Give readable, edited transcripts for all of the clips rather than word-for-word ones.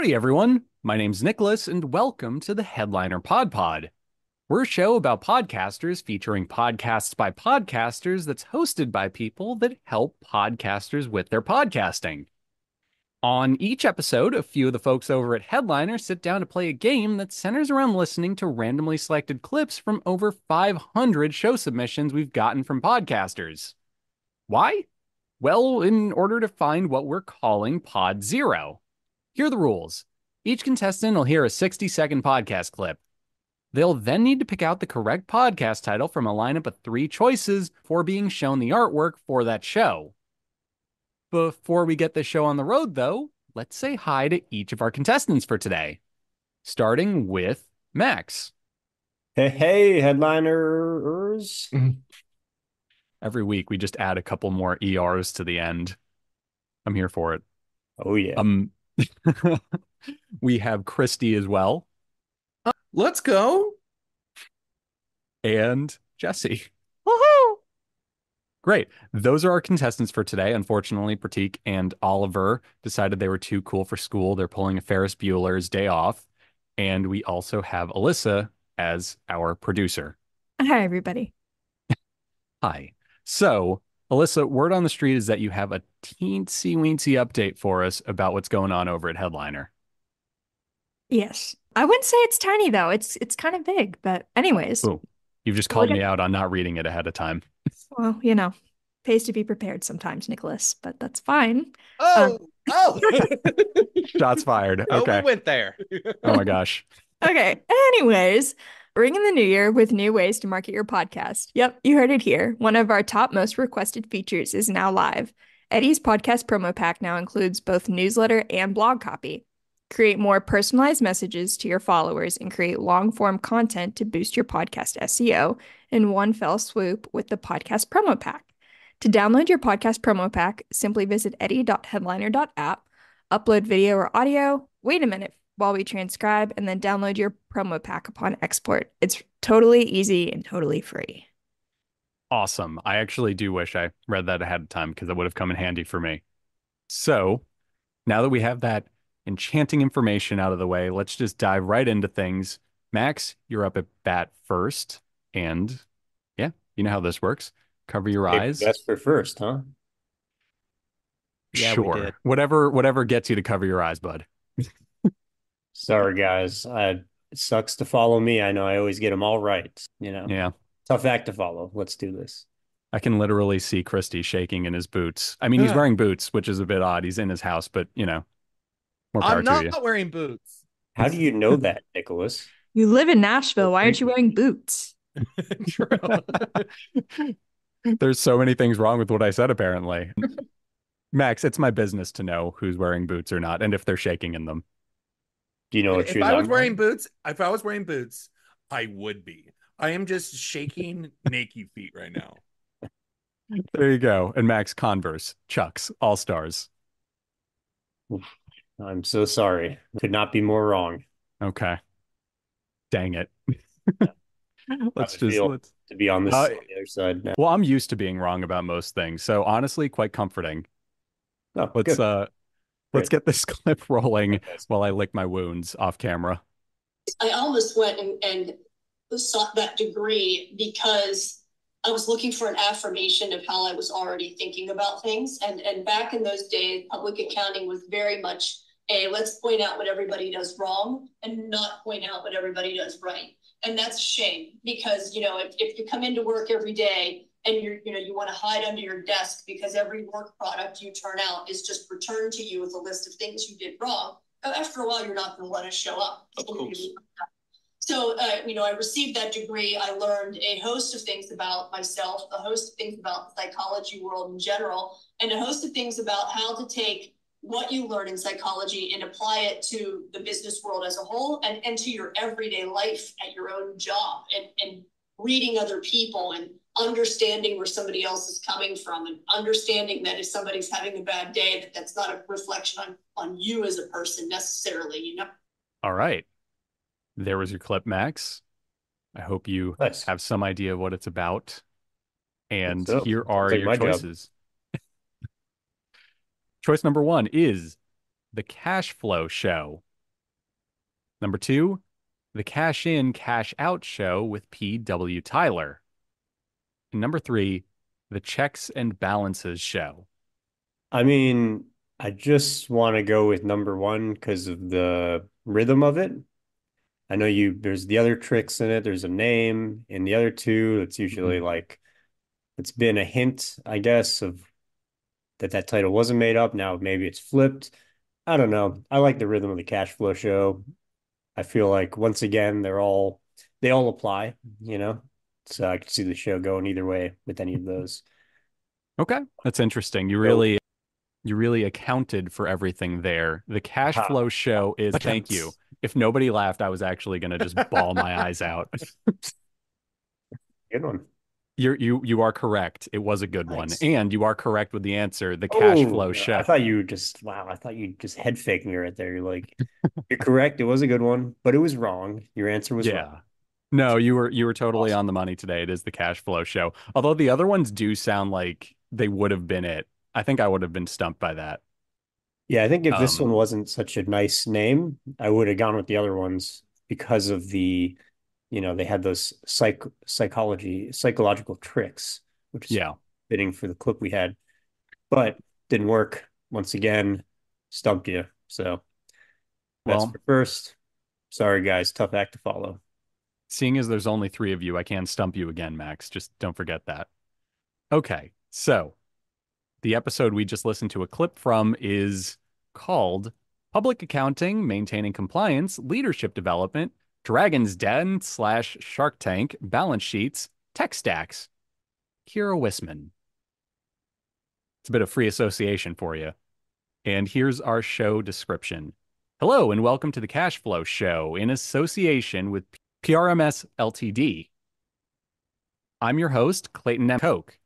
Howdy, everyone. My name's Nicholas, and welcome to the Headliner PodPod. We're a show about podcasters featuring podcasts by podcasters that's hosted by people that help podcasters with their podcasting. On each episode, a few of the folks over at Headliner sit down to play a game that centers around listening to randomly selected clips from over 500 show submissions we've gotten from podcasters. Why? Well, in order to find what we're calling Pod Zero. Here are the rules. Each contestant will hear a 60-second podcast clip. They'll then need to pick out the correct podcast title from a lineup of 3 choices before being shown the artwork for that show. Before we get the show on the road, though, let's say hi to each of our contestants for today. Starting with Max. Hey, headliners. Every week we just add a couple more ERs to the end. I'm here for it. Oh, yeah. We have Christy as well. Let's go. And Jesse. Woohoo! Great. Those are our contestants for today. Unfortunately, Pratik and Oliver decided they were too cool for school. They're pulling a Ferris Bueller's Day Off. And we also have Alyssa as our producer. Hi, everybody. Hi. So, Alyssa, word on the street is that you have a teensy-weensy update for us about what's going on over at Headliner. Yes. I wouldn't say it's tiny, though. It's kind of big. But anyways, Ooh, you've just called me out on not reading it ahead of time. well, pays to be prepared sometimes, Nicholas, but that's fine. Oh. Shots fired. Oh, Okay. we went there. Oh my gosh. Okay. Anyways, ring in the new year with new ways to market your podcast. Yep, you heard it here. One of our top most requested features is now live. Eddie's podcast promo pack now includes both newsletter and blog copy. Create more personalized messages to your followers and create long-form content to boost your podcast SEO in one fell swoop with the podcast promo pack. To download your podcast promo pack, simply visit eddie.headliner.app, upload video or audio, wait a minute while we transcribe, and then download your promo pack upon export. It's totally easy and totally free. Awesome. I actually do wish I read that ahead of time because that would have come in handy for me. So now that we have that enchanting information out of the way, let's just dive right into things. Max, you're up at bat first. And yeah, you know how this works. Cover your eyes. That's for first, huh? Yeah, we Sure. did. Whatever gets you to cover your eyes, bud. Sorry, guys. It sucks to follow me. I know I always get them all right. Yeah. Tough act to follow. Let's do this. I can literally see Christy shaking in his boots. I mean, he's wearing boots, which is a bit odd. He's in his house, but more power I'm to you. not wearing boots. How do you know that, Nicholas? You live in Nashville. Why aren't you wearing boots? True. There's so many things wrong with what I said, apparently. Max, it's my business to know who's wearing boots or not, and if they're shaking in them. Do you know what If shoes I was I'm wearing boots, I would be. I am just shaking naked feet right now. There you go. And Max, Converse, Chucks, All Stars. I'm so sorry. Could not be more wrong. Okay. Dang it. Let's to be on the other side now. Well, I'm used to being wrong about most things, so honestly, quite comforting. Oh, Let's good. let's get this clip rolling while I lick my wounds off camera. I almost went and sought that degree because I was looking for an affirmation of how I was already thinking about things. And back in those days, public accounting was very much let's point out what everybody does wrong and not point out what everybody does right. And that's a shame because, if you come into work every day and you want to hide under your desk because every work product you turn out is just returned to you with a list of things you did wrong, after a while, you're not going to want to show up. Of course. So, I received that degree. I learned a host of things about myself, a host of things about the psychology world in general, and a host of things about how to take what you learn in psychology and apply it to the business world as a whole and to your everyday life at your own job and reading other people and understanding where somebody else is coming from and understanding that if somebody's having a bad day, that's not a reflection on you as a person necessarily, All right. There was your clip, Max. I hope you have some idea of what it's about. And here are your choices. Choice number 1 is The Cash Flow Show. Number 2, the Cash In, Cash Out Show with P.W. Tyler. And number 3, the Checks and Balances Show. I mean, I just want to go with number 1 because of the rhythm of it. I know there's the other tricks in it. There's a name. In the other two, it's usually like, it's been a hint, I guess, of that title wasn't made up. Now maybe it's flipped. I don't know. I like the rhythm of the cash flow show. I feel like once again, they all apply, you know? So I could see the show going either way with any of those. Okay, that's interesting. You really accounted for everything there. The cash flow show is thank you. If nobody laughed, I was actually going to just bawl my eyes out. Good one. You are correct. It was a good one. Nice. And you are correct with the answer, the cash flow show. I thought you just head faked me right there. You're like, you're correct. It was a good one, but it was wrong. Your answer was wrong. No, you were totally on the money today. It is the cash flow show. Although the other ones do sound like they would have been it. I think I would have been stumped by that. Yeah, I think if this one wasn't such a nice name, I would have gone with the other ones because of they had those psychological tricks, which is fitting for the clip we had, but didn't work. Once again, stumped you. So that's for first. Sorry, guys. Tough act to follow. Seeing as there's only 3 of you, I can stump you again, Max. Just don't forget that. Okay, so the episode we just listened to a clip from is called Public Accounting, Maintaining Compliance, Leadership Development, Dragon's Den / Shark Tank, Balance Sheets, Tech Stacks. Kira Wisman. It's a bit of free association for you. And here's our show description. Hello, and welcome to the Cash Flow Show in association with PRMS Ltd. I'm your host, Clayton M. Koch.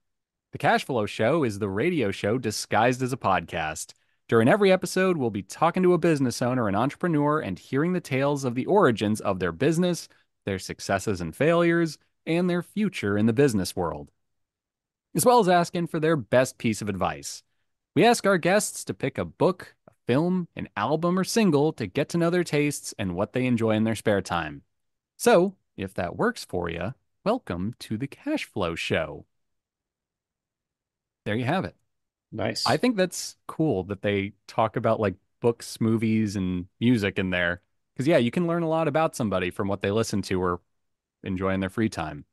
The Cash Flow Show is the radio show disguised as a podcast. During every episode, we'll be talking to a business owner and entrepreneur and hearing the tales of the origins of their business, their successes and failures, and their future in the business world, as well as asking for their best piece of advice. We ask our guests to pick a book, a film, an album, or single to get to know their tastes and what they enjoy in their spare time. So, if that works for you, welcome to the Cash Flow Show. There you have it. Nice. I think that's cool that they talk about like books, movies, and music in there. Because, yeah, you can learn a lot about somebody from what they listen to or enjoy in their free time.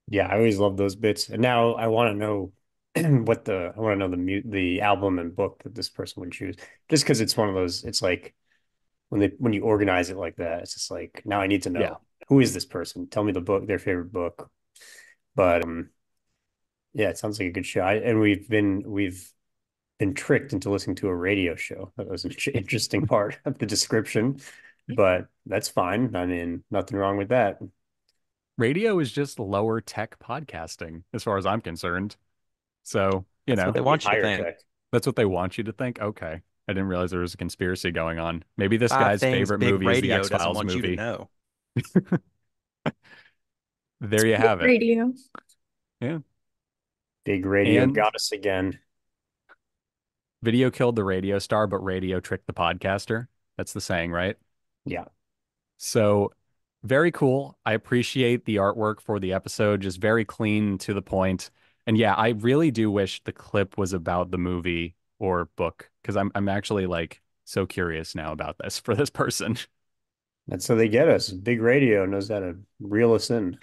Yeah, I always love those bits. And now I want to know the album and book that this person would choose. Just because it's one of those, it's like when you organize it like that, it's just like, now I need to know who is this person? Tell me the book, their favorite book. But yeah, it sounds like a good show. And we've been tricked into listening to a radio show. That was an interesting part of the description, but that's fine. I mean, nothing wrong with that. Radio is just lower tech podcasting, as far as I'm concerned. So, that's what they want you to think. That's what they want you to think? Okay. I didn't realize there was a conspiracy going on. Maybe this guy's favorite Big movie is the X-Files movie. You to know. There you have it. Radio. Yeah. Big radio got us again. Video killed the radio star, but radio tricked the podcaster. That's the saying, right? Yeah. So very cool. I appreciate the artwork for the episode, just very clean to the point. And yeah, I really do wish the clip was about the movie or book, because I'm actually like so curious now about this for this person. That's how they get us. Big radio knows how to reel us in.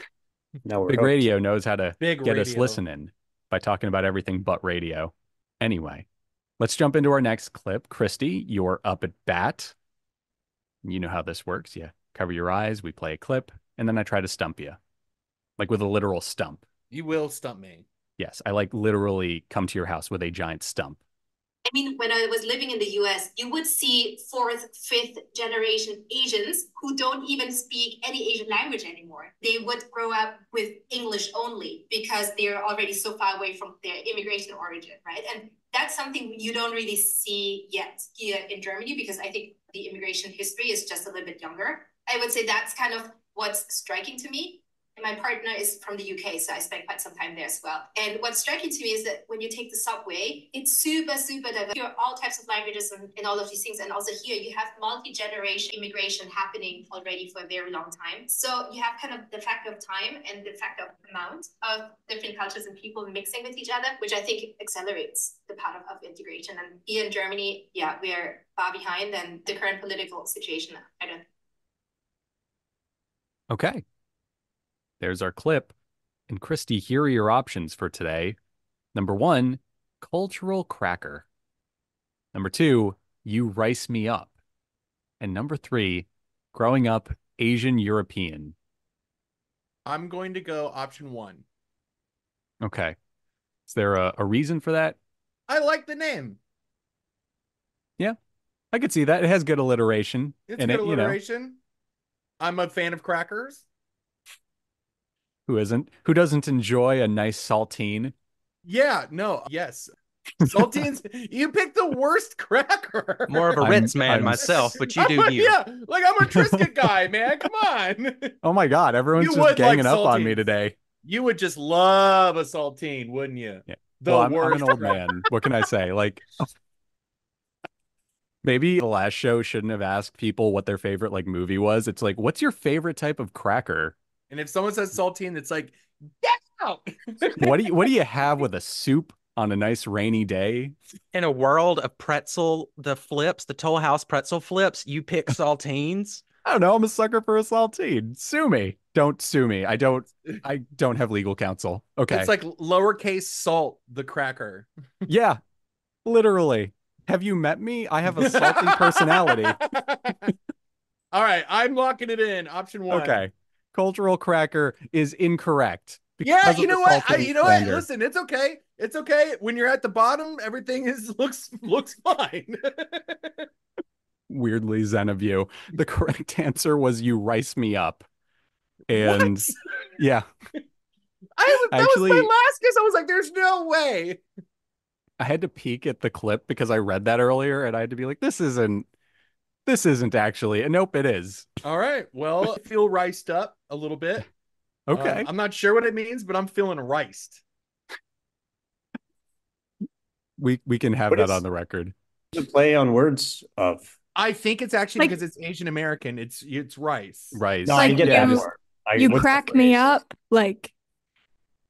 Now we're Big hooked. radio knows how to get us listening by talking about everything but radio. Anyway, let's jump into our next clip. Christy, you're up at bat. You know how this works. You cover your eyes, we play a clip, and then I try to stump you. Like with a literal stump. You will stump me. Yes, I like literally come to your house with a giant stump. I mean, when I was living in the US, you would see 4th, 5th generation Asians who don't even speak any Asian language anymore. They would grow up with English only because they're already so far away from their immigration origin, right? And that's something you don't really see yet here in Germany, because I think the immigration history is just a little bit younger. I would say that's kind of what's striking to me. My partner is from the UK, so I spent quite some time there as well. And what's striking to me is that when you take the subway, it's super, super diverse. You have all types of languages and all of these things. And also here you have multi-generation immigration happening already for a very long time. So you have kind of the factor of time and the factor of amount of different cultures and people mixing with each other, which I think accelerates the part of integration. And here in Germany, yeah, we are far behind, and the current political situation, I don't. Okay. There's our clip. And Christy, here are your options for today. Number 1, cultural cracker. Number 2, you rice me up. And number 3, growing up Asian European. I'm going to go option 1. Okay. Is there a reason for that? I like the name. Yeah, I could see that. It has good alliteration. It's in good it, alliteration. I'm a fan of crackers. Who isn't? Who doesn't enjoy a nice saltine? Yeah, no, yes. Saltines, you picked the worst cracker. More of a Ritz man myself, but you do you. Yeah, like I'm a Triscuit guy, man. Come on. Oh my God, everyone's You just would like ganging up on me saltines. today. You would just love a saltine, wouldn't you? Yeah. The Well, I'm worst an old cracker. man. What can I say? Like, maybe the last show shouldn't have asked people what their favorite like movie was. It's like, what's your favorite type of cracker? And if someone says saltine, it's like, get out. What do you have with a soup on a nice rainy day? In a world of pretzel, the Toll House pretzel flips, you pick saltines. I don't know. I'm a sucker for a saltine. Sue me. Don't sue me. I don't have legal counsel. Okay. It's like lowercase salt, the cracker. Yeah, literally. Have you met me? I have a salty personality. All right, I'm locking it in. Option 1. Okay. Cultural cracker is incorrect. Yeah, because you of know the what? salty You know what? slander. Listen, it's okay. It's okay. When you're at the bottom, everything looks fine. Weirdly zen of you. The correct answer was you rice me up. And What? yeah, That was my last guess. I was like, there's no way. I had to peek at the clip because I read that earlier and I had to be like, this isn't actually. And nope, it is. All right. Well, I feel riced up a little bit. Okay. I'm not sure what it means, but I'm feeling riced. We can have What that is- on the record. The play on words of. I think it's actually Like- because it's Asian American. It's rice. Rice. No, Like I get yeah, that you- part. You what's the crack me phrase? up, like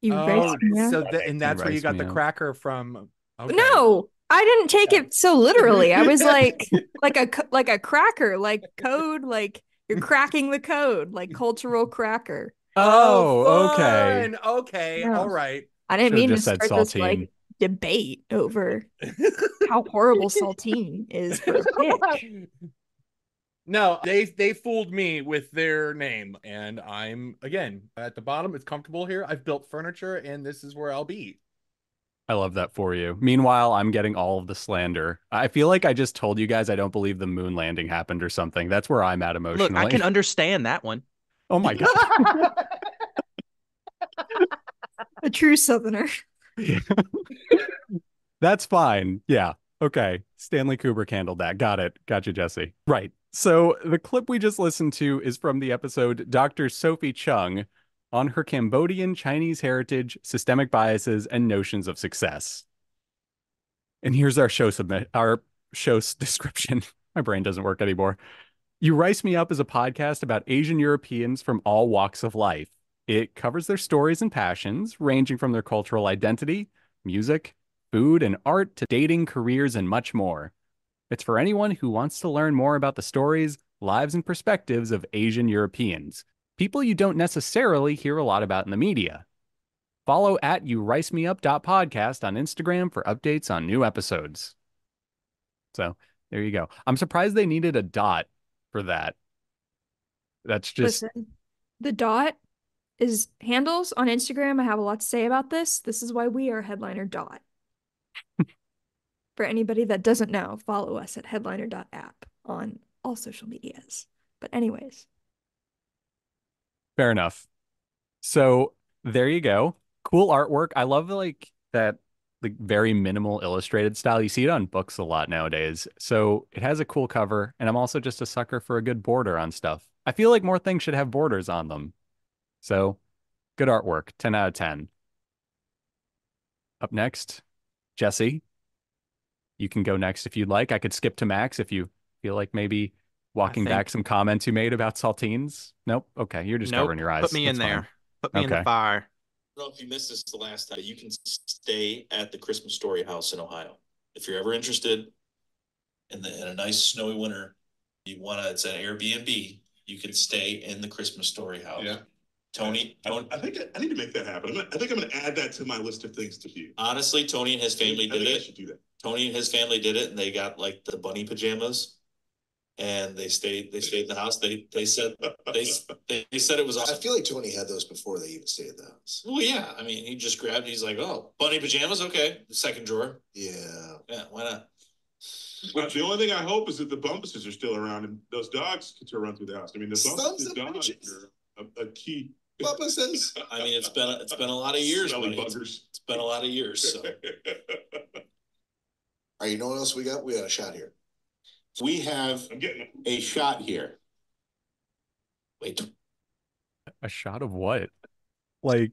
you Oh, raise me up. so and that's where you Rice got me the up. cracker from. Okay. No, I didn't take it so literally. I was like a cracker, like code, like you're cracking the code, like cultural cracker. Oh, okay. fun. Okay. Yeah. All right. I didn't Should've mean to just said start this saltine. like debate over how horrible saltine is for a pitch. No, they fooled me with their name, and I'm again at the bottom. It's comfortable here. I've built furniture, and this is where I'll be. I love that for you. Meanwhile, I'm getting all of the slander. I feel like I just told you guys I don't believe the moon landing happened or something. That's where I'm at emotionally. Look, I can understand that one. Oh my God. A true Southerner. That's fine. Yeah. Okay. Stanley Kubrick handled that. Got it. Gotcha, Jesse. Right. So the clip we just listened to is from the episode Dr. Sophie Chung on her Cambodian Chinese heritage, systemic biases, and notions of success. And here's our show's description. My brain doesn't work anymore. You Rice Me Up is a podcast about Asian Europeans from all walks of life. It covers their stories and passions, ranging from their cultural identity, music, food and art to dating, careers, and much more. It's for anyone who wants to learn more about the stories, lives, and perspectives of Asian Europeans, people you don't necessarily hear a lot about in the media. Follow at youricemeup.podcast on Instagram for updates on new episodes. So there you go. I'm surprised they needed a dot for that. That's just Listen, the dot is handles on Instagram. I have a lot to say about this. This is why we are Headliner Dot. For anybody that doesn't know, follow us at headliner.app on all social medias. But anyways. fair enough. So there you go. Cool artwork. I love like that like very minimal illustrated style. You see it on books a lot nowadays. So it has a cool cover, and I'm also just a sucker for a good border on stuff. I feel like more things should have borders on them. So Good artwork. 10 out of 10. Up next, Jesse. You can go next if you'd like. I could skip to Max if you feel like maybe walking back some comments you made about saltines. Nope. Okay. You're just covering your eyes. Put me in That's there. fine. Put me in the fire. I don't know if you missed this the last time, but you can stay at the Christmas Story House in Ohio. If you're ever interested in a nice snowy winter, it's an Airbnb, you can stay in the Christmas Story House. Yeah. Tony, I think I need to make that happen. I think I'm going to add that to my list of things to do. honestly, Tony and his family did I it. should do that. Tony and his family did it, and they got like the bunny pajamas, and they stayed in the house. They said it was I awesome. feel like Tony had those before they even stayed in the house. Well, yeah. I mean, he just grabbed. He's like, "Oh, bunny pajamas, okay." The second drawer. Yeah. Yeah, why not? Well, the only thing I hope is that the bumpuses are still around and those dogs can still run through the house. I mean, the Sons bumpuses of dogs bitches. are a key. Bumpuses. I mean, it's been a lot of years, Smelly buddy. It's buggers. been a lot of years. So All right, you know what else we got? We got a shot here. We have I'm getting it. a shot here. wait. A shot of what? Like,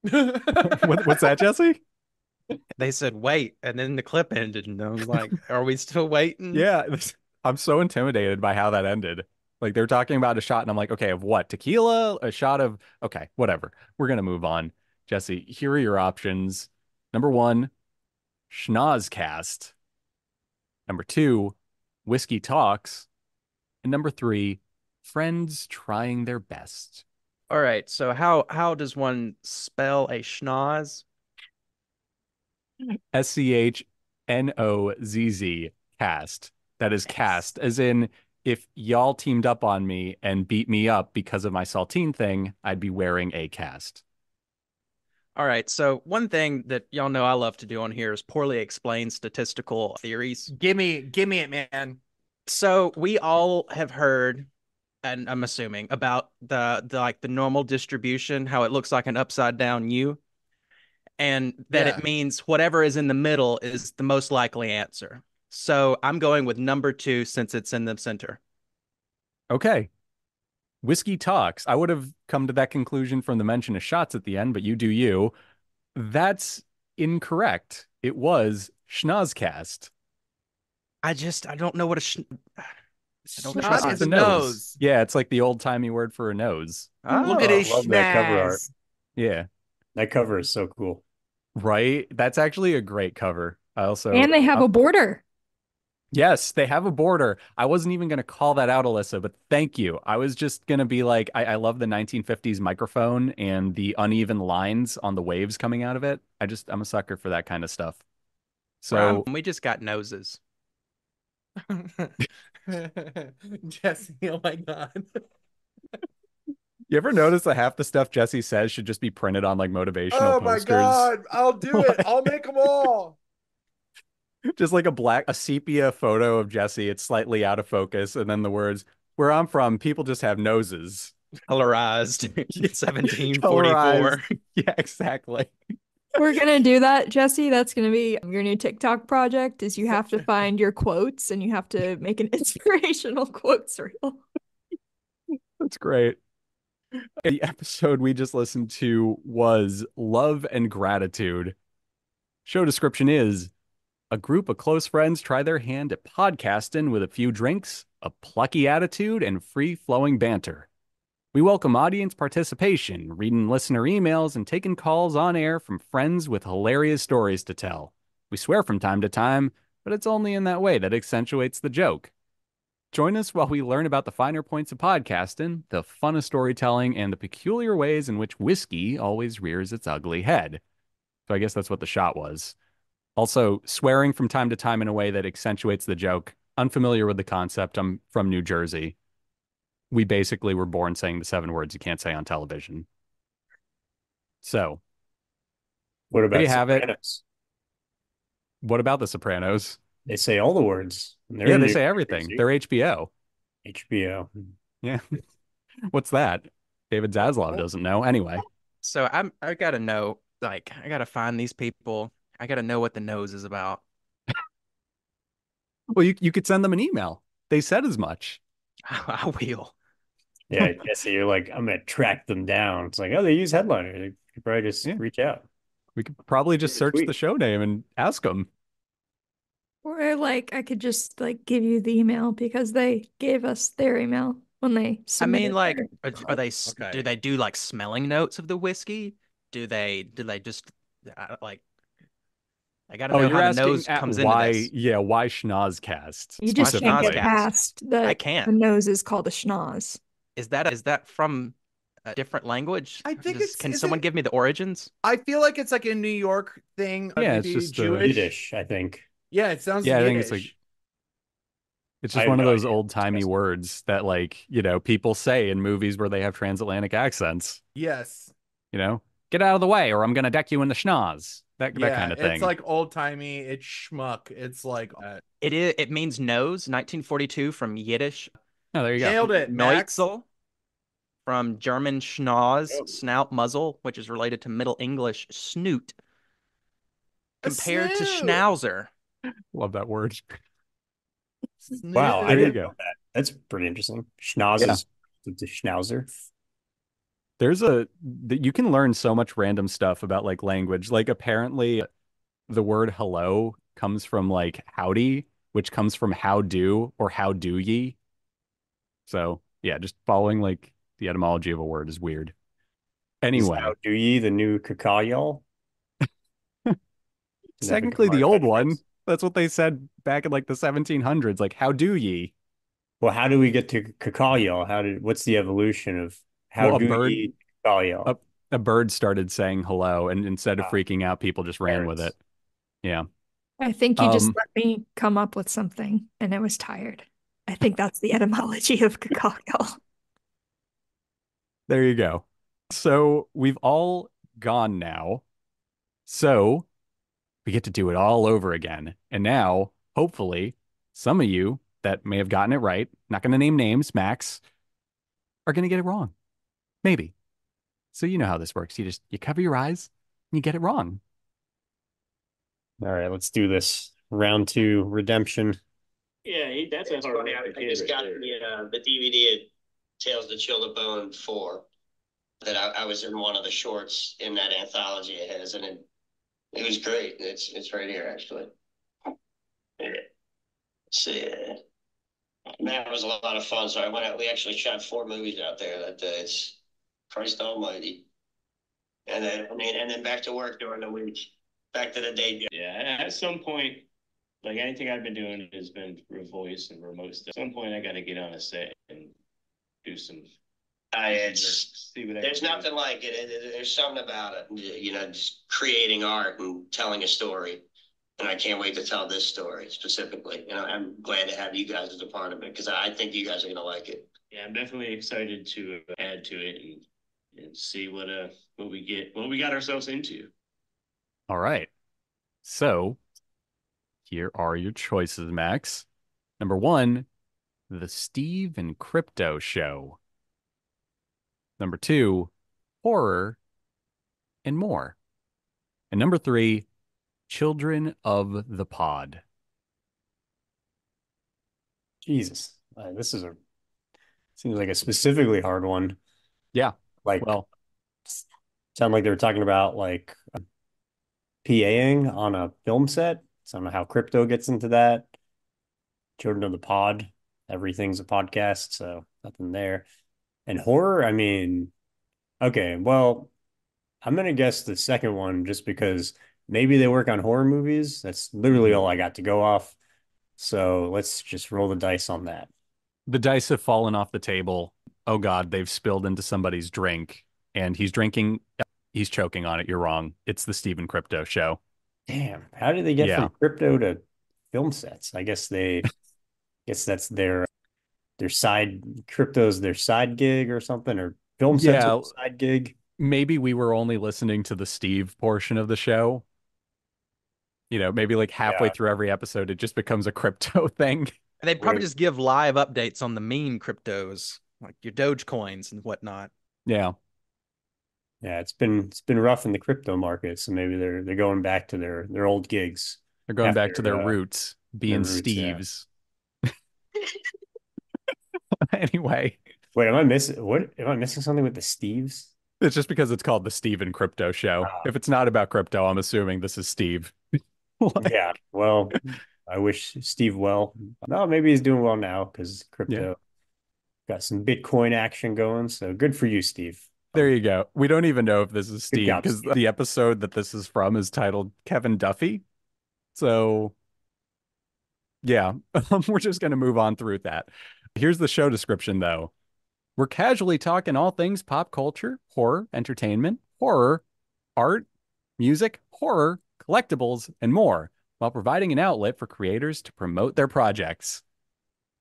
what's that, Jesse? They said wait, and then the clip ended, and I was like, "Are we still waiting?" Yeah. I'm so intimidated by how that ended. Like, they're talking about a shot, and I'm like, okay, of what? Tequila? A shot of, okay, whatever. We're going to move on. Jesse, here are your options. Number 1, Schnozzcast. Number 2, Whiskey Talks. And number 3, Friends Trying Their Best. All right. So how does one spell a schnoz? SCHNOZZ cast. That is cast, as in if y'all teamed up on me and beat me up because of my saltine thing, I'd be wearing a cast. All right. So one thing that y'all know I love to do on here is poorly explain statistical theories. Give me it, man. So we all have heard, and I'm assuming, about the like the normal distribution, how it looks like an upside down U, and that Yeah. it means whatever is in the middle is the most likely answer. So I'm going with number 2 since it's in the center. Okay. Whiskey Talks. I would have come to that conclusion from the mention of shots at the end, but you do you. That's incorrect. It was Schnozzcast. I don't know what a I don't Schnoz trust is the a it. nose. Yeah, it's like the old-timey word for a nose. Look at Oh. his love that cover art. schnoz. Yeah. That cover is so cool. Right? That's actually a great cover. I also And they have a border. Yes, they have a border. I wasn't even going to call that out, Alyssa, but thank you. I was just going to be like, I love the 1950s microphone and the uneven lines on the waves coming out of it. I'm a sucker for that kind of stuff. So We just got noses. Jesse, oh my God. you ever notice that half the stuff Jesse says should just be printed on like motivational Oh my posters? God. I'll do it. I'll make them all. Just like a sepia photo of Jesse. It's slightly out of focus. And then the words, where I'm from, people just have noses. Colorized 1744. Colorized. Yeah, exactly. We're gonna do that, Jesse. That's gonna be your new TikTok project. Is you have to find your quotes and you have to make an inspirational quotes reel. That's great. The episode we just listened to was Love and Gratitude. Show description is a group of close friends try their hand at podcasting with a few drinks, a plucky attitude, and free-flowing banter. We welcome audience participation, reading listener emails, and taking calls on air from friends with hilarious stories to tell. We swear from time to time, but it's only in that way that accentuates the joke. Join us while we learn about the finer points of podcasting, the fun of storytelling, and the peculiar ways in which whiskey always rears its ugly head. So I guess that's what the shot was. Also, swearing from time to time in a way that accentuates the joke. Unfamiliar with the concept. I'm from New Jersey. We basically were born saying the 7 words you can't say on television. So, What about there you have it. Sopranos? What about The Sopranos? They say all the words. They're Yeah, in they New say everything. Jersey. They're HBO. HBO. Yeah. What's that? David Zaslav doesn't know. Anyway. So I gotta know, like, I gotta find these people. I gotta know what the nose is about. Well, you could send them an email. They said as much. I will. Yeah, Jesse, you're like, I'm gonna track them down. It's like, oh, they use headliner. They could probably just Yeah. reach out. We could probably just Give a search the tweet. show name and ask them. Or like I could just like give you the email because they gave us their email when they I mean, submitted like, their are they Okay. do they do like smelling notes of the whiskey? Do they just like I gotta Oh, know you're how the asking nose at comes into why, this. yeah, why Schnozcast You just can't get specifically? Schnozcast. past I the can't. nose is called a schnoz. Is that from a different language? I think Can is someone it? give me the origins? I feel like it's like a New York thing. Yeah, it's Maybe just Jewish. Yiddish, I think. Yeah, it sounds Yeah, I think Yiddish. it's like it's I just have one of no those idea. old-timey words that like, people say in movies where they have transatlantic accents, Yes. Get out of the way or I'm gonna deck you in the schnoz. That Yeah, kind of it's thing. like old timey. It's schmuck. It's like It means nose, 1942 from Yiddish. Oh, there you go. nailed it, Max. Neutzel from German schnoz, Oh. snout, muzzle, which is related to Middle English snoot, A compared to snoot. schnauzer. Love that word. Wow, I There you didn't go. know that. That's pretty interesting. Schnoz Yeah. is the schnauzer. You can learn so much random stuff about like language. Like apparently the word hello comes from like howdy, which comes from how do or how do ye. So yeah, just following like the etymology of a word is weird. Is Anyway, how do ye the new cacao? it's technically the old one. That's what they said back in like the 1700s. Like, how do ye? Well, how do we get to cacao? What's the evolution of how Well, do ye cacao? a bird started saying hello, and instead of Ah, freaking out, people just ran with birds. it. Yeah. I think you just Um, let me come up with something and I was tired. I think that's the etymology of cacao. there you go. So we've all gone now. So we get to do it all over again. And now, hopefully, some of you that may have gotten it right, not going to name names, Max, are going to get it wrong. Maybe. So you know how this works. You cover your eyes and you get it wrong. All right, let's do this. Round two, redemption. Yeah, that's a hard one. I just got the DVD of Tales to Chill the Bone 4 that I was in one of the shorts in that anthology it has, and it was great. It's right here actually. Yeah. See, man, it was a lot of fun. So I went out. We actually shot 4 movies out there that day. It's Christ Almighty, and then back to work during the week, back to the day. Yeah, at some point, like anything I've been doing has been through voice and remote stuff. At some point, I got to get on a set and do some. There's nothing like it. There's something about it, just creating art and telling a story. And I can't wait to tell this story specifically. I'm glad to have you guys as a part of it because I think you guys are going to like it. Yeah, I'm definitely excited to add to it and see what we got ourselves into. All right. So here are your choices, Max. Number 1, The Steve and Crypto Show. Number 2, Horror and More. And number 3, Children of the Pod. Jesus, this seems like a specifically hard one. Yeah. Like, well, sound like they were talking about like PAing on a film set. So I don't know how crypto gets into that. Children of the Pod, everything's a podcast, so nothing there. And horror, I mean, okay, well, I'm gonna guess the second one just because maybe they work on horror movies. That's literally all I got to go off. So let's just roll the dice on that. the dice have fallen off the table. Oh God, they've spilled into somebody's drink, and he's choking on it. You're wrong. It's the Stephen Crypto Show. Damn, how did they get from crypto to film sets? I guess that's their side crypto's their side gig or something, or film sets are their side gig. Maybe we were only listening to the Steve portion of the show. Maybe like halfway through every episode, it just becomes a crypto thing. And they'd probably just give live updates on the meme cryptos, like your Doge coins and whatnot. Yeah. Yeah, it's been rough in the crypto market, so maybe they're going back to their old gigs. They're going back to their roots, being Steves. Yeah. Anyway, Wait, am I missing what? Am I missing something with the Steves? It's just because it's called the Steve and Crypto Show. If it's not about crypto, I'm assuming this is Steve. Like, Yeah. Well, I wish Steve well. No, maybe he's doing well now because yeah, crypto got some Bitcoin action going. So good for you, Steve. there you go. We don't even know if this is Good Steve job, because Steve. the episode that this is from is titled Kevin Duffy. So yeah, we're just going to move on through that. Here's the show description, though. We're casually talking all things pop culture, horror, entertainment, horror, art, music, horror, collectibles, and more, while providing an outlet for creators to promote their projects.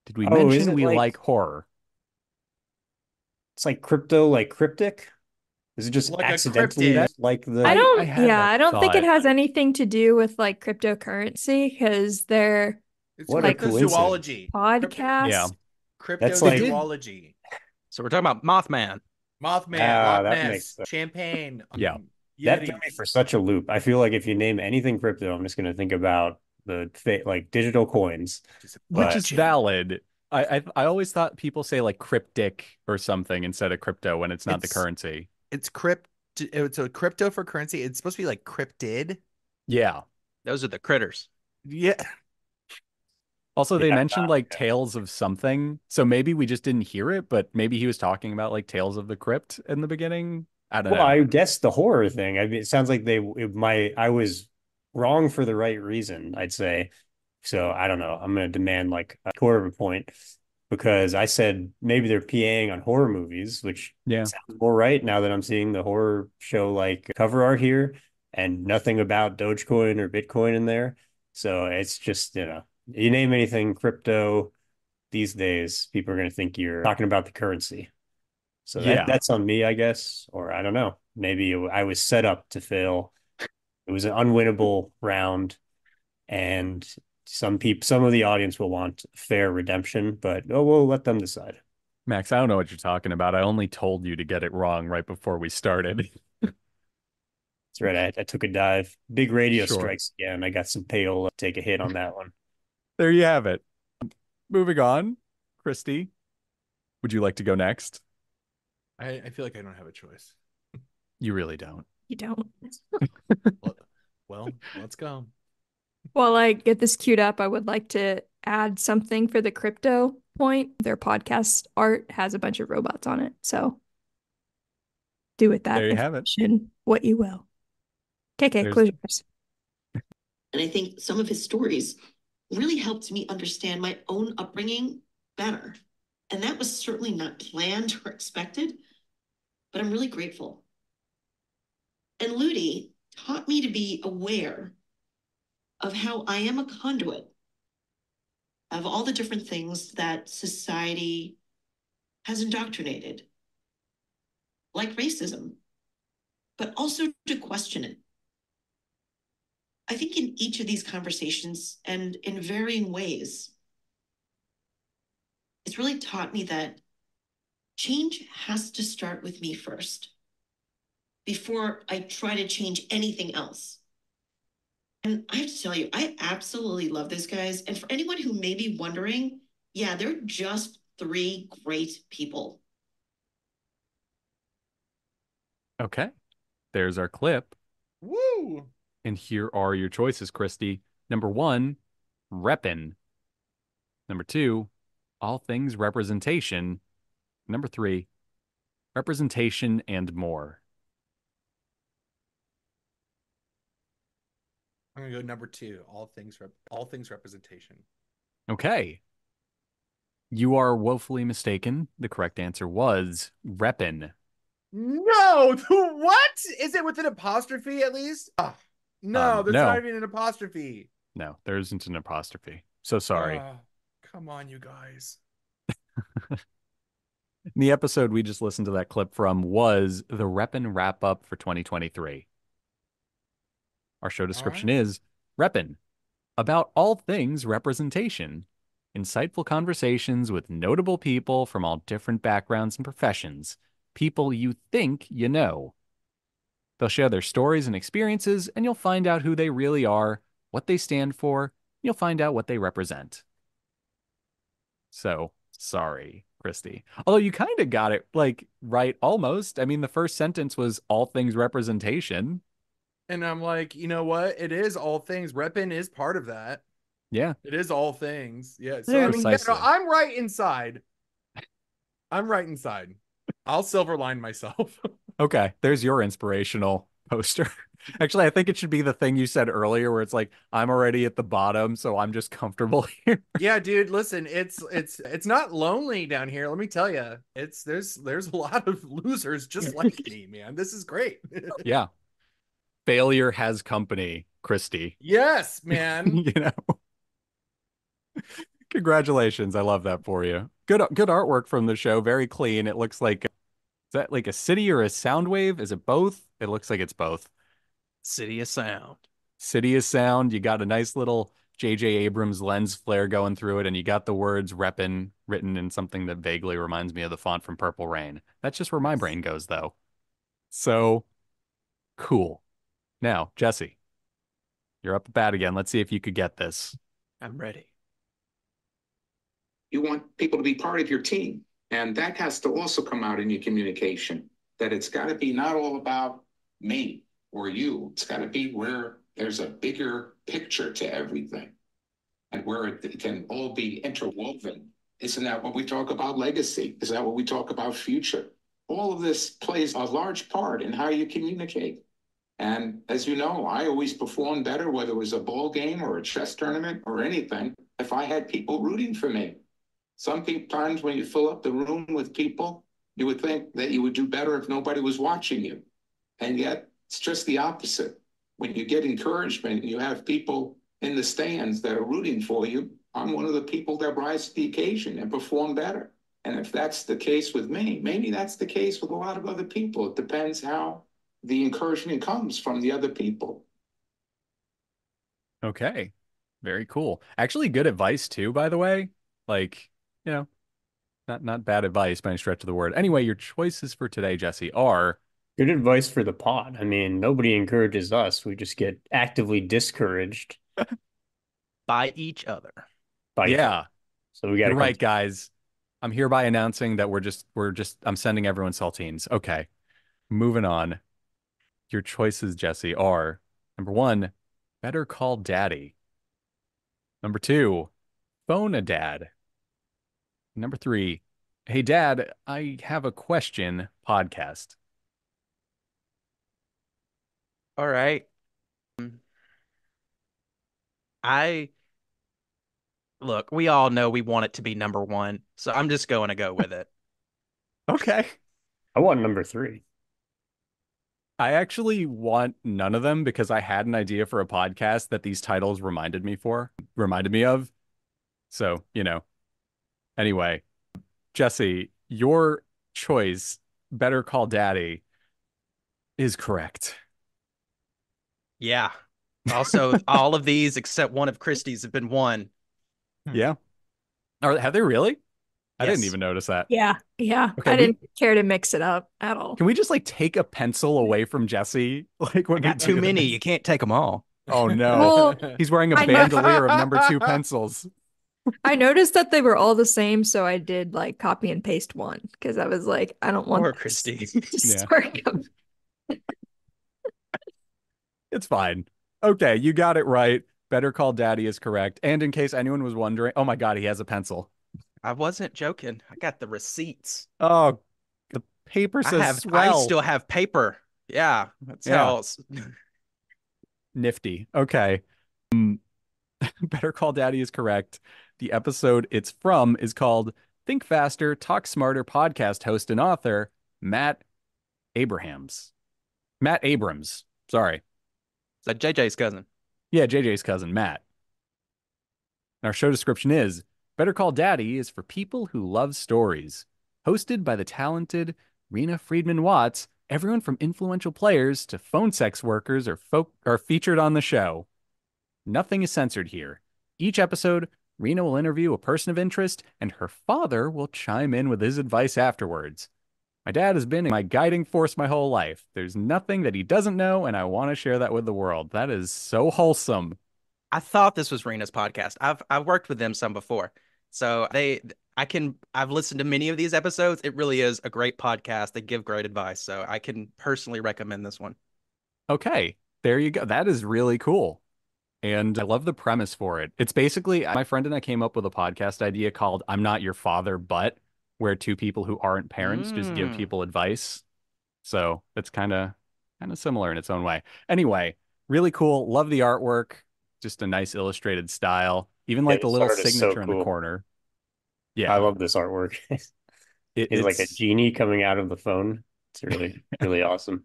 Did we Oh, is mention it we like like horror? it's like crypto, like cryptic? Is it just Like a accidentally cryptid. like the I had that I don't think it thought. has anything to do with like cryptocurrency because they're It's What a like coincidence. cryptozoology. Yeah. podcast. That's like Cryptozoology. So we're talking about Mothman. Mothman, Loch that makes Ness, sense. Champagne. Yeah. That threw me Yetis. for such a loop. I feel like if you name anything crypto, I'm just going to think about like digital coins. Which But is valid. I always thought people say like cryptic or something instead of crypto when it's not the currency. It's a crypto for currency. It's supposed to be like cryptid. Yeah. Those are the critters. Yeah. Also, they yeah, mentioned like Tales of something. So maybe we just didn't hear it, but maybe he was talking about like Tales of the Crypt in the beginning. I don't well, know. I guess the horror thing. I mean, it sounds like I was wrong for the right reason, I'd say. So I don't know. I'm going to demand like a quarter of a point because I said maybe they're PAing on horror movies, which Yeah. sounds more right now that I'm seeing the horror show like cover art here and nothing about Dogecoin or Bitcoin in there. So it's just, you name anything crypto these days, people are going to think you're talking about the currency. So Yeah. that's on me, I guess, or I don't know. Maybe I was set up to fail. It was an unwinnable round, and some of the audience will want fair redemption, but we'll let them decide. Max, I don't know what you're talking about. I only told you to get it wrong right before we started. That's right. I took a dive. Big radio Sure. strikes again. I got some payroll to take a hit on that one. There you have it. Moving on. Christy, would you like to go next? I feel like I don't have a choice. You really don't. You don't. Well, let's go. While I get this queued up, I would like to add something for the crypto point. Their podcast art has a bunch of robots on it. So do with that There you have it. information what you will. KK, close yours. And I think some of his stories really helped me understand my own upbringing better. And that was certainly not planned or expected, but I'm really grateful. And Ludi taught me to be aware of how I am a conduit of all the different things that society has indoctrinated, like racism, but also to question it. I think in each of these conversations and in varying ways, it's really taught me that change has to start with me first before I try to change anything else. And I have to tell you, I absolutely love those guys. And for anyone who may be wondering, yeah, they're just three great people. Okay. There's our clip. Woo! And here are your choices, Christy. Number 1, Reppin. Number 2, all things representation. Number 3, representation and more. I'm gonna go number 2. All things representation. Okay. You are woefully mistaken. The correct answer was Reppin. No, what? Is it with an apostrophe at least? No, there's no. not even an apostrophe. No, there isn't an apostrophe. So sorry. Come on, you guys. The episode we just listened to that clip from was the Reppin wrap up for 2023. Our show description is Reppin, about all things representation. Insightful conversations with notable people from all different backgrounds and professions. People you think you know. They'll share their stories and experiences, and you'll find out who they really are, what they stand for, and you'll find out what they represent. So, sorry. Christy. Although you kind of got it like right almost. I mean, the first sentence was all things representation. And I'm like, you know what? It is all things. Reppin is part of that. Yeah. It is all things. Yeah. So I mean, Precisely. I'm right inside. I'm right inside. I'll silver line myself. Okay, there's your inspirational poster. Actually, I think it should be the thing you said earlier where it's like, I'm already at the bottom, so I'm just comfortable here. Yeah, dude, listen, it's not lonely down here. Let me tell you. There's a lot of losers just like me, man. This is great. Yeah. Failure has company, Christy. Yes, man. You know. Congratulations. I love that for you. Good artwork from the show. Very clean. It looks like, is that like a city or a sound wave? Is it both? It looks like it's both. City of Sound. City of Sound. You got a nice little J.J. Abrams lens flare going through it, and you got the words Reppin written in something that vaguely reminds me of the font from Purple Rain. That's just where my brain goes, though. So cool. Now, Jesse, you're up at bat again. Let's see if you could get this. I'm ready. You want people to be part of your team. And that has to also come out in your communication, that it's got to be not all about me or you. It's got to be where there's a bigger picture to everything and where it can all be interwoven. Isn't that what we talk about legacy? Is that what we talk about future? All of this plays a large part in how you communicate. And as you know, I always perform better, whether it was a ball game or a chess tournament or anything, if I had people rooting for me. Sometimes when you fill up the room with people, you would think that you would do better if nobody was watching you. And yet it's just the opposite. When you get encouragement and you have people in the stands that are rooting for you, I'm one of the people that rise to the occasion and perform better. And if that's the case with me, maybe that's the case with a lot of other people. It depends how the encouragement comes from the other people. Okay. Very cool. Actually, good advice too, by the way. Like, you know, not bad advice by any stretch of the word. Anyway, your choices for today, Jesse, are good advice for the pod. I mean, nobody encourages us. We just get actively discouraged by each other. Yeah. So we got to right, guys. I'm hereby announcing that I'm sending everyone saltines. Okay. Moving on. Your choices, Jesse, are number 1, Better Call Daddy. Number 2, Phone a Dad. Number 3, Hey Dad, I have a question podcast. All right. Look, we all know we want it to be number 1, so I'm just going to go with it. Okay. I want number 3. I actually want none of them because I had an idea for a podcast that these titles reminded me of. So, you know. Anyway, Jesse, your choice, Better Call Daddy, is correct. Yeah. Also, all of these except one of Christie's have been won. Yeah. Or have they really? I Yes. didn't even notice that. Yeah. Okay, I didn't care to mix it up at all. Can we just like take a pencil away from Jesse? Like when I got too many. You can't take them all. Oh no. Well, He's wearing a I know- bandolier of number 2 pencils. I noticed that they were all the same, so I did like copy and paste one because I was like, I don't want Poor this Christy. to Yeah. start going. It's fine. Okay, you got it right. Better Call Daddy is correct. And in case anyone was wondering, oh my God, he has a pencil. I wasn't joking. I got the receipts. Oh, the paper says I swell. still have paper. Yeah, that's Yeah. how. Nifty. Okay. Better Call Daddy is correct. The episode it's from is called Think Faster, Talk Smarter podcast host and author Matt Abrams. Sorry. Is that JJ's cousin? Yeah, JJ's cousin, Matt. And our show description is Better Call Daddy is for people who love stories. Hosted by the talented Rena Friedman Watts, everyone from influential players to phone sex workers are featured on the show. Nothing is censored here. Each episode, Rena will interview a person of interest, and her father will chime in with his advice afterwards. My dad has been my guiding force my whole life. There's nothing that he doesn't know, and I want to share that with the world. That is so wholesome. I thought this was Rena's podcast. I've worked with them some before. So I've listened to many of these episodes. It really is a great podcast. They give great advice. So I can personally recommend this one. Okay, there you go. That is really cool. And I love the premise for it. It's basically my friend and I came up with a podcast idea called I'm Not Your Father, But, where two people who aren't parents just give people advice. So it's kind of similar in its own way. Anyway, really cool. Love the artwork. Just a nice illustrated style. Even like the this little art is so signature in the cool. corner. I Yeah. love this artwork. It's like a genie coming out of the phone. It's really, really awesome.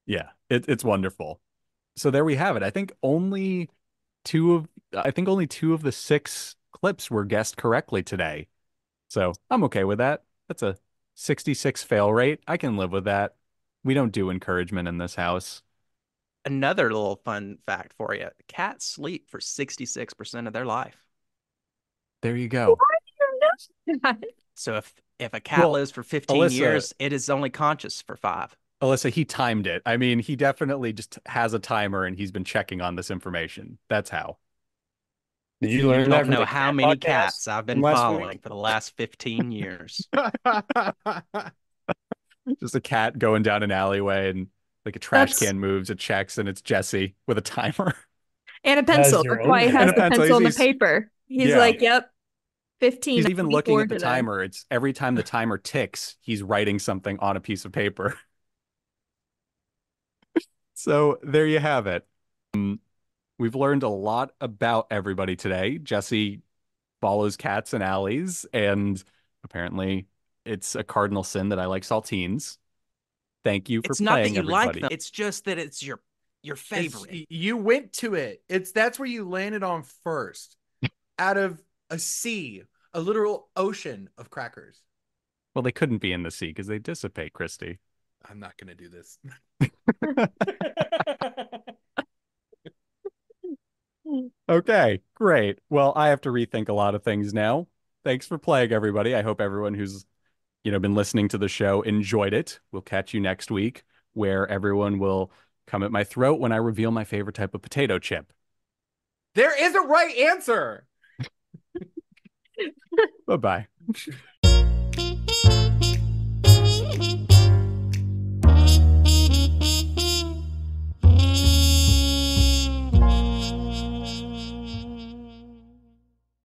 Yeah, it's wonderful. So there we have it. I think only two of the 6 clips were guessed correctly today. So I'm okay with that. That's a 66 fail rate. I can live with that. We don't do encouragement in this house. Another little fun fact for you. Cats sleep for 66% of their life. There you go. Why do you know that? So if a cat lives for 15 Alyssa, years, it is only conscious for 5. Alyssa, he timed it. I mean, he definitely just has a timer and he's been checking on this information. That's how. Did you learn You that don't from know the how cat many podcast cats I've been from last following week? for the last 15 years. Just a cat going down an alleyway and like a trash That's- can moves, it checks, and it's Jesse with a timer. And a pencil. your That's why he own has cat. the And a pencil. pencil and the He's- paper. He's yeah. like, yep, 15. He's even looking at the today. timer. It's every time the timer ticks, he's writing something on a piece of paper. So there you have it. We've learned a lot about everybody today. Jesse follows cats in alleys, and apparently it's a cardinal sin that I like saltines. Thank you for It's not that playing, you everybody. like them. It's just that it's your favorite. You went to it. That's where you landed on first. Out of a sea, a literal ocean of crackers. Well, they couldn't be in the sea because they dissipate, Christy. I'm not going to do this. Okay, great. Well, I have to rethink a lot of things now. Thanks for playing, everybody. I hope everyone who's, been listening to the show enjoyed it. We'll catch you next week where everyone will come at my throat when I reveal my favorite type of potato chip. There is a right answer. Bye-bye.